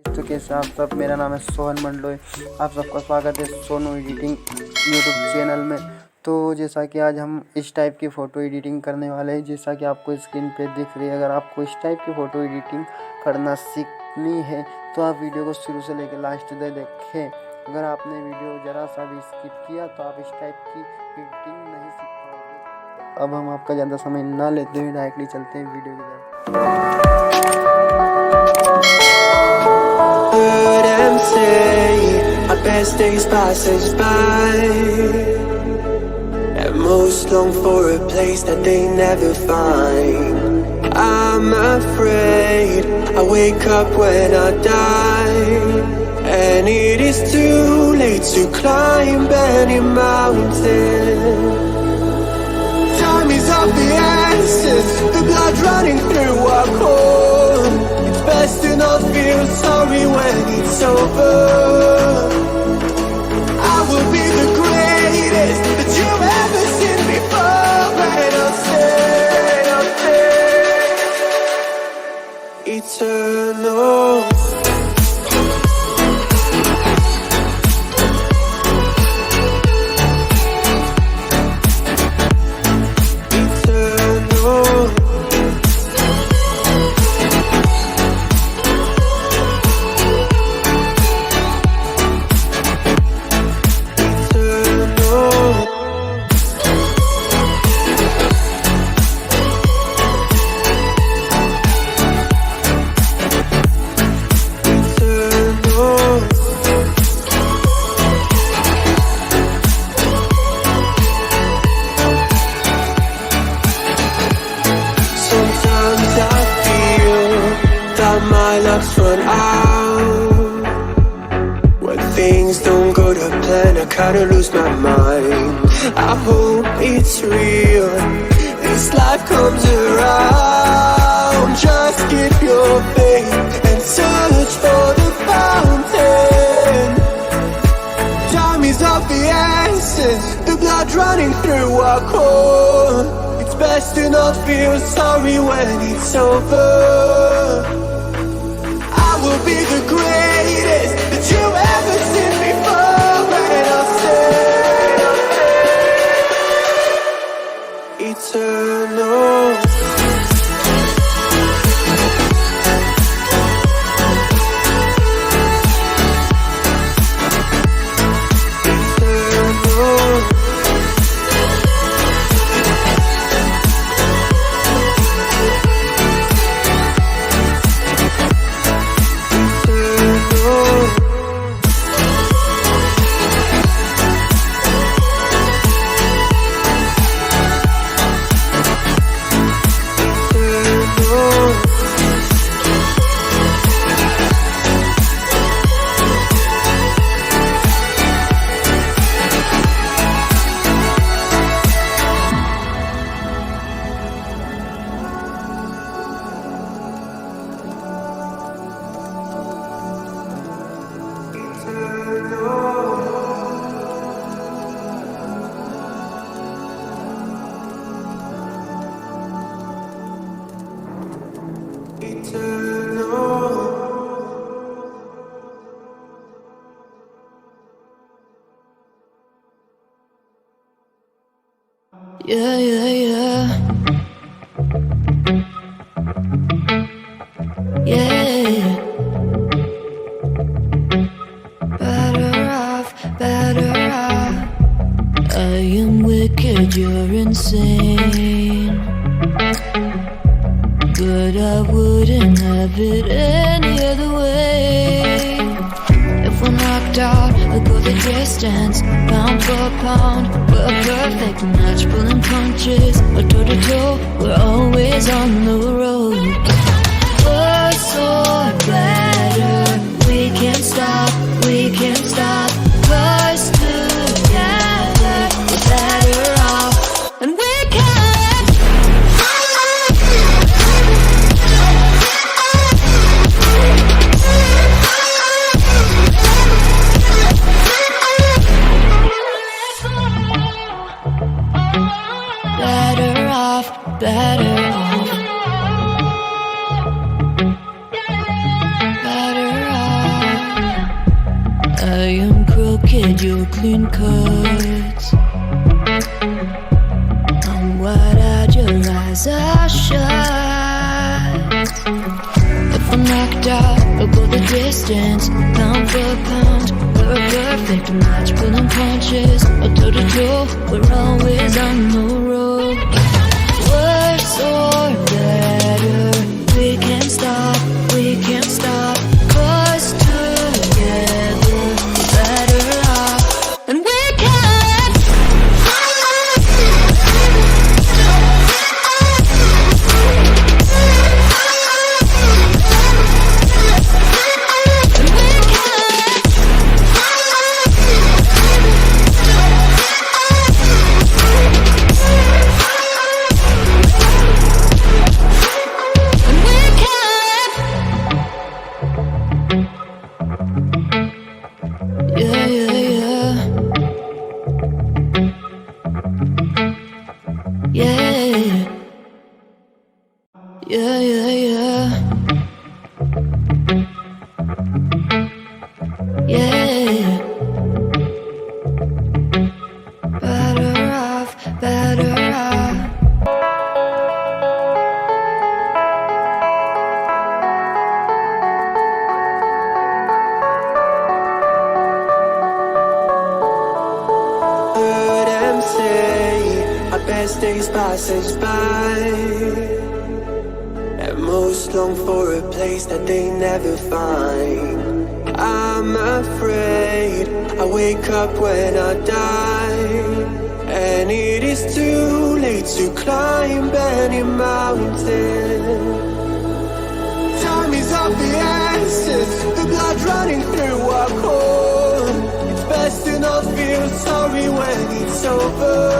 तो कैसे आप सब, मेरा नाम है सोहन मंडलोई। आप सबका स्वागत है सोनू एडिटिंग यूट्यूब चैनल में। तो जैसा कि आज हम इस टाइप की फ़ोटो एडिटिंग करने वाले हैं, जैसा कि आपको स्क्रीन पे दिख रही है। अगर आपको इस टाइप की फ़ोटो एडिटिंग करना सीखनी है तो आप वीडियो को शुरू से लेकर लास्ट तक देखें। अगर आपने वीडियो ज़रा सा भी स्किप किया तो आप इस टाइप की एडिटिंग नहीं सीख पाओगे। अब हम आपका ज़्यादा समय ना लेते हुए डायरेक्टली चलते हैं वीडियो की तरफ। Them say our best days pass us by, and most long for a place that they never find. I'm afraid I wake up when I die, and it is too late to climb any mountain. Time is of the essence, the blood running through our core. Best to not feel sorry when it's over. I will be the greatest that you've ever seen before, and I'll stay eternal. My luck's run out. When things don't go to plan, I kinda lose my mind. I hope it's real, this life comes around. Just keep your faith and search for the fountain. Time is of the essence, the blood running through our core. It's best to not feel sorry when it's over. Will be the greatest that you've ever seen before, and I'll stay eternal. Yeah, yeah, yeah. Yeah. Better off. I am wicked, you're insane. But I wouldn't have it any other way. If we're knocked out, we'll go the distance. Pound for pound, we're a perfect match. Pulling punches, we're toe to toe. We're always on the road. We're so better. We can't stop, we can't stop. Cause together, we're better off. And we can. Better off. I am crooked, you're clean cut. I'm wide-eyed, your eyes are shut. If I'm knocked out, I'll go the distance, pound for pound. We're a perfect match, pulling punches, or toe-to-toe. We're always on the road. Worse or better, we can't stop, we can't stop. 'Cause together we're better off, and we can't. Yeah, yeah, yeah. Yeah. Yeah, yeah, yeah. Yeah. Better off, better off. Heard them say our best days pass us by, and most long for a place that they never find. I'm afraid I wake up when I die, and it is too late to climb any mountain. Time is of the essence, the blood running through our core. It's best to not feel sorry when it's over.